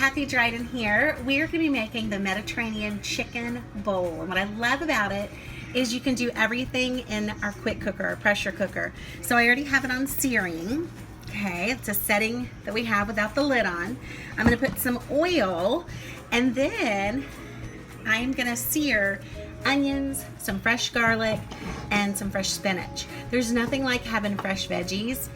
Kathy Dryden here. We're going to be making the Mediterranean chicken bowl. And what I love about it is you can do everything in our quick cooker, our pressure cooker. So I already have it on searing. Okay, it's a setting that we have without the lid on. I'm going to put some oil, and then I'm going to sear onions, some fresh garlic, and some fresh spinach. There's nothing like having fresh veggies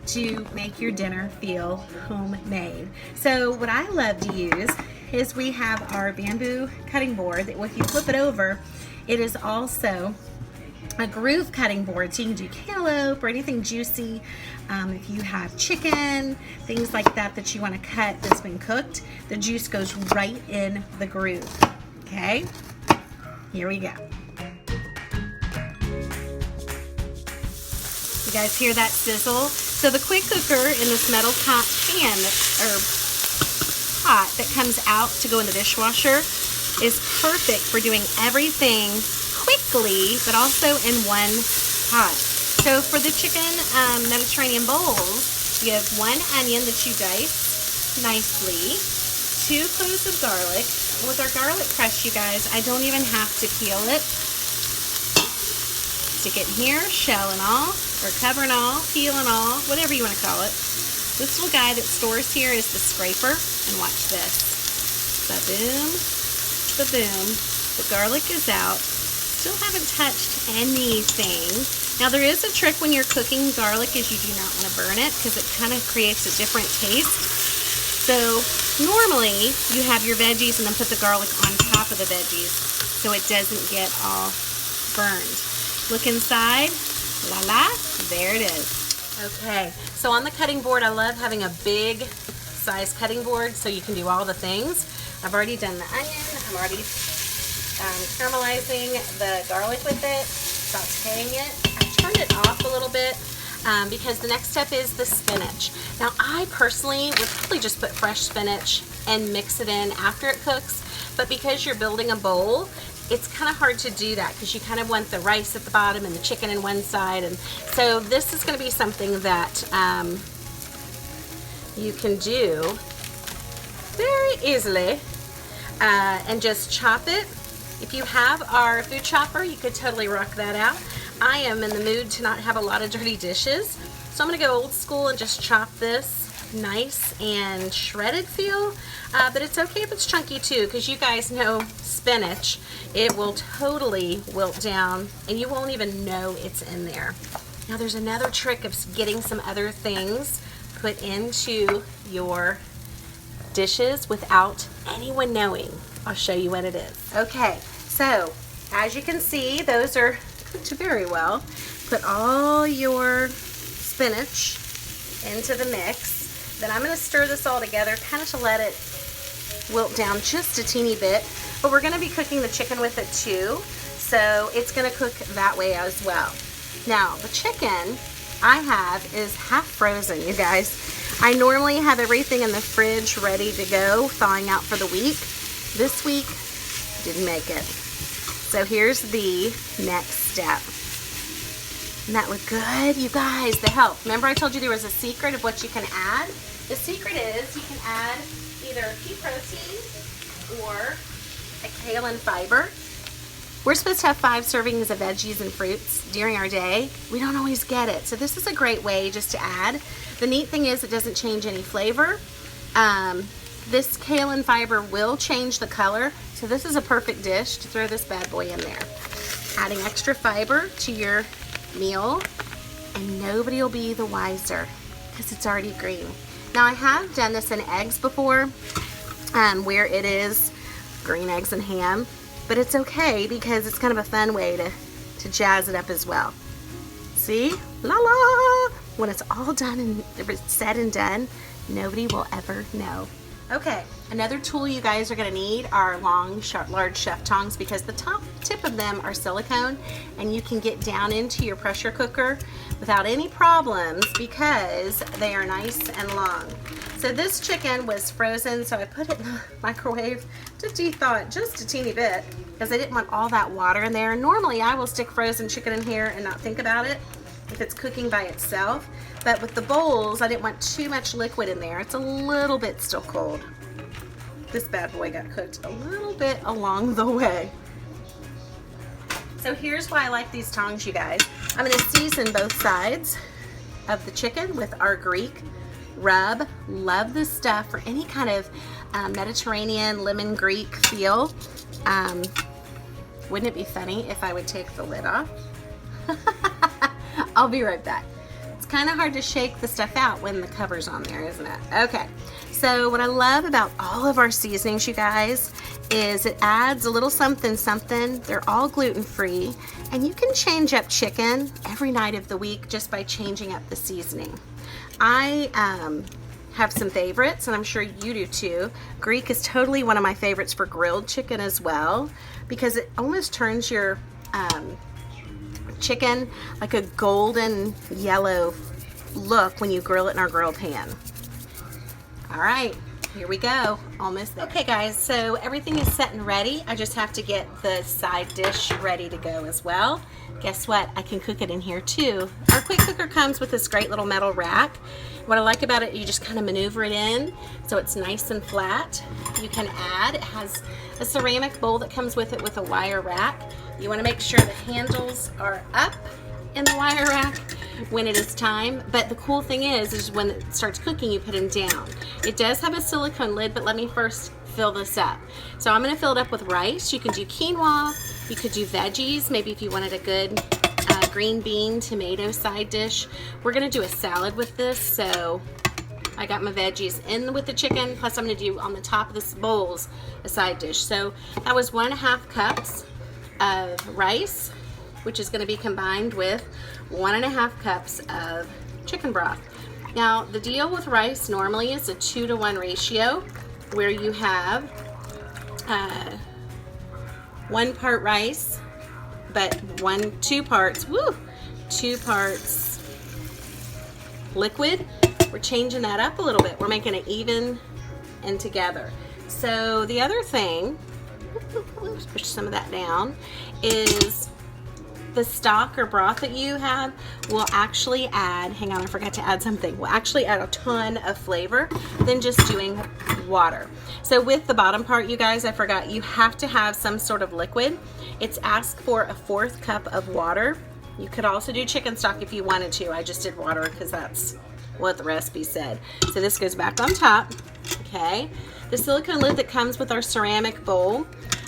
to make your dinner feel homemade. So what I love to use is we have our bamboo cutting board that if you flip it over, it is also a groove cutting board, so you can do cantaloupe or anything juicy. If you have chicken, things like that that you want to cut that's been cooked, the juice goes right in the groove. Okay, here we go. You guys hear that sizzle? So the quick cooker in this metal pot that comes out to go in the dishwasher is perfect for doing everything quickly, but also in one pot. So for the chicken Mediterranean bowls, you have 1 onion that you dice nicely, 2 cloves of garlic. With our garlic crust, you guys, I don't even have to peel it. Stick it in here, shell and all, or cover and all, peel and all, whatever you want to call it. This little guy that stores here is the scraper, and watch this. Ba-boom, ba-boom. The garlic is out. Still haven't touched anything. Now there is a trick when you're cooking garlic is you do not want to burn it because it kind of creates a different taste. So normally you have your veggies and then put the garlic on top of the veggies so it doesn't get all burned. Look inside, la la, there it is. Okay, so on the cutting board, I love having a big size cutting board so you can do all the things. I've already done the onion, I'm already caramelizing the garlic with it, sauteing it. I turned it off a little bit because the next step is the spinach. Now I personally would probably just put fresh spinach and mix it in after it cooks, but because you're building a bowl, it's kind of hard to do that because you kind of want the rice at the bottom and the chicken in one side, and so this is going to be something that you can do very easily and just chop it. If you have our food chopper, you could totally rock that out. I am in the mood to not have a lot of dirty dishes, so I'm going to go old school and just chop this nice and shredded feel, but it's okay if it's chunky too, because you guys know spinach, it will totally wilt down and you won't even know it's in there. Now there's another trick of getting some other things put into your dishes without anyone knowing. I'll show you what it is. Okay, so as you can see, those are cooked very well. Put all your spinach into the mix. Then I'm going to stir this all together, kind of to let it wilt down just a teeny bit. But we're going to be cooking the chicken with it too, so it's going to cook that way as well. Now, the chicken I have is half frozen, you guys. I normally have everything in the fridge ready to go, thawing out for the week. This week, didn't make it. So here's the next step. Doesn't that look good? You guys, the help. Remember I told you there was a secret of what you can add? The secret is you can add either a pea protein or a kale and fiber. We're supposed to have 5 servings of veggies and fruits during our day. We don't always get it. So this is a great way just to add. The neat thing is it doesn't change any flavor. This kale and fiber will change the color. So this is a perfect dish to throw this bad boy in there. Adding extra fiber to your meal and nobody will be the wiser because it's already green. Now I have done this in eggs before where it is green eggs and ham, but it's okay because it's kind of a fun way to jazz it up as well. See? La la! When it's all done and said and done, nobody will ever know. Okay, another tool you guys are going to need are long, large chef tongs because the top tip of them are silicone and you can get down into your pressure cooker without any problems because they are nice and long. So this chicken was frozen, so I put it in the microwave to de-thaw it just a teeny bit because I didn't want all that water in there. Normally I will stick frozen chicken in here and not think about it if it's cooking by itself. But with the bowls, I didn't want too much liquid in there. It's a little bit still cold. this bad boy got cooked a little bit along the way. So here's why I like these tongs, you guys. I'm going to season both sides of the chicken with our Greek rub. Love this stuff for any kind of Mediterranean lemon Greek feel. Wouldn't it be funny if I would take the lid off? I'll be right back. It's kind of hard to shake the stuff out when the cover's on there, isn't it? Okay, so what I love about all of our seasonings, you guys, is it adds a little something something. They're all gluten-free, and you can change up chicken every night of the week just by changing up the seasoning. I have some favorites, and I'm sure you do too. Greek is totally one of my favorites for grilled chicken as well, because it almost turns your chicken like a golden yellow look when you grill it in our grill pan. All right, here we go, almost there. Okay guys, so everything is set and ready. I just have to get the side dish ready to go as well. Guess what? I can cook it in here too. Our quick cooker comes with this great little metal rack. What I like about it, you just kind of maneuver it in so it's nice and flat. You can add, it has a ceramic bowl that comes with it with a wire rack. You want to make sure the handles are up in the wire rack when it is time, but the cool thing is when it starts cooking, you put them down. It does have a silicone lid, but let me first fill this up. So I'm going to fill it up with rice. You can do quinoa, you could do veggies, maybe if you wanted a good green bean tomato side dish. We're going to do a salad with this, so I got my veggies in with the chicken, plus I'm going to do on the top of this bowls a side dish. So that was 1.5 cups of rice, which is going to be combined with 1.5 cups of chicken broth. Now the deal with rice normally is a 2-to-1 ratio, where you have 1 part rice, but 2 parts liquid. We're changing that up a little bit. We're making it even and together. So the other thing, let's push some of that down, is the stock or broth that you have will actually add, hang on, I forgot to add something, will actually add a ton of flavor than just doing water. So with the bottom part, you guys, I forgot, you have to have some sort of liquid. It's asked for a 1/4 cup of water. You could also do chicken stock if you wanted to. I just did water because that's what the recipe said. So this goes back on top, okay? The silicone lid that comes with our ceramic bowl,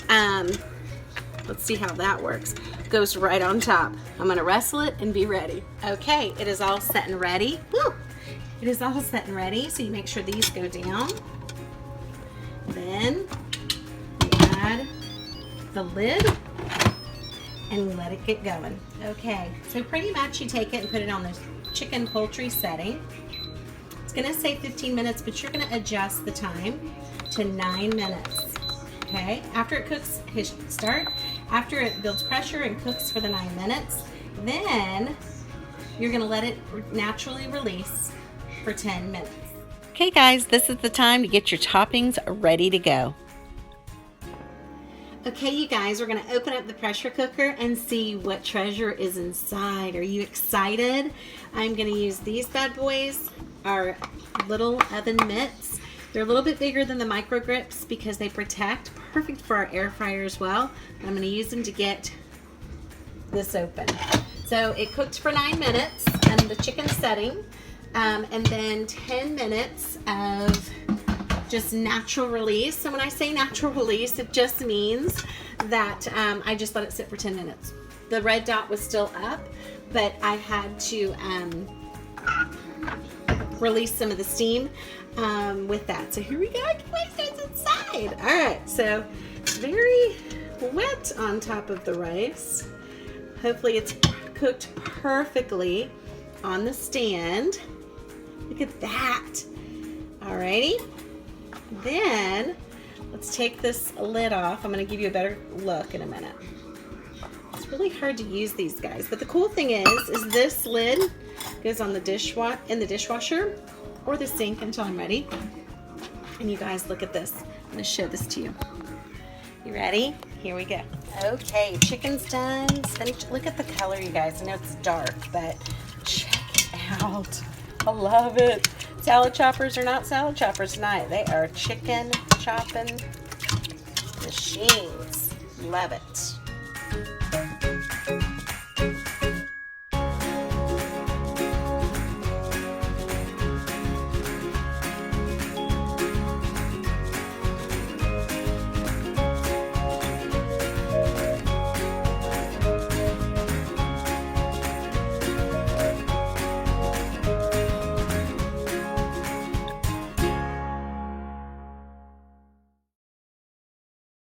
let's see how that works, goes right on top. I'm gonna wrestle it and be ready. Okay, it is all set and ready. Woo! It is all set and ready, so you make sure these go down. Then you add the lid and let it get going. Okay, so pretty much you take it and put it on the chicken poultry setting. It's gonna say 15 minutes, but you're gonna adjust the time to 9 minutes. Okay, after it cooks, after it builds pressure and cooks for the 9 minutes, then you're gonna let it naturally release for 10 minutes. Okay guys, this is the time to get your toppings ready to go. Okay, you guys, we're gonna open up the pressure cooker and see what treasure is inside. Are you excited? I'm gonna use these bad boys, our little oven mitts. They're a little bit bigger than the micro grips because they protect, perfect for our air fryer as well. I'm gonna use them to get this open. So it cooked for 9 minutes in the chicken setting, and then 10 minutes of just natural release. So when I say natural release, it just means that I just let it sit for 10 minutes. The red dot was still up, but I had to release some of the steam with that. So here we go. I can wait till it's inside. All right, so it's very wet on top of the rice. Hopefully it's cooked perfectly on the stand. Look at that. Alrighty. Then let's take this lid off. I'm going to give you a better look in a minute. It's really hard to use these guys, but the cool thing is this lid goes on the dishwasher or the sink until I'm ready. And you guys, look at this. I'm going to show this to you. You ready? Here we go. Okay, chicken's done. Look at the color, you guys. I know it's dark, but check it out. I love it. Salad choppers are not salad choppers tonight. They are chicken chopping machines. Love it.